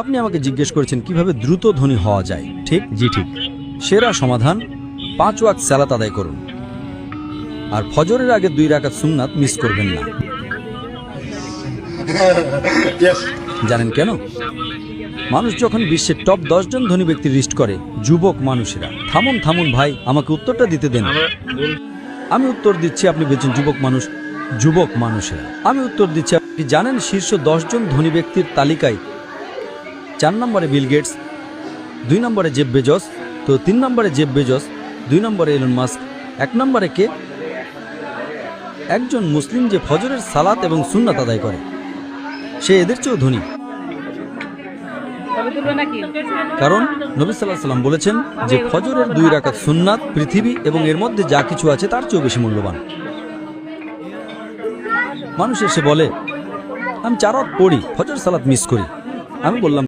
আপনি আমাকে জিজ্ঞেস করেছেন কিভাবে দ্রুত ধনী হওয়া যায়, ঠিক? জি ঠিক। সেরা সমাধান 5 ওয়াক্ত সালাত আদায় করুন, আর ফজরের আগে 2 রাকাত সুন্নাত মিস করবেন না। জানেন কেন? মানুষ যখন বিশ্বের টপ 10 জন ধনী ব্যক্তির লিস্ট করে, যুবক মানুষেরা। থামুন থামুন ভাই, আমাকে উত্তরটা দিতে দেন। আমি উত্তর দিচ্ছি, আপনি বলছেন যুবক মানুষ। যুবক মানুষেরা, আমি উত্তর দিচ্ছি। আপনি জানেন শীর্ষ 10 জন ধনী ব্যক্তির তালিকায় 4 নম্বরে বিল গেটস, 2 নম্বরে জেফ বেজস, তো 3 নম্বরে জেফ বেজস, 2 নম্বরে এলন মাস্ক, 1 নম্বরে কে? একজন মুসলিম যে ফজরের সালাত এবং সুন্নাত আদায় করে, সে এদের চেয়েও ধনী। কারণ নবী সাল্লাল্লাহু আলাইহি সাল্লাম বলেছেন যে ফজরের 2 রাকাত সুন্নাত পৃথিবী এবং এর মধ্যে যা কিছু আছে তার চেয়েও বেশি মূল্যবান। মানুষ এসে বলে, আমি 4 ওয়াক্ত পড়ি, ফজর সালাত মিস করি। আমি বললাম,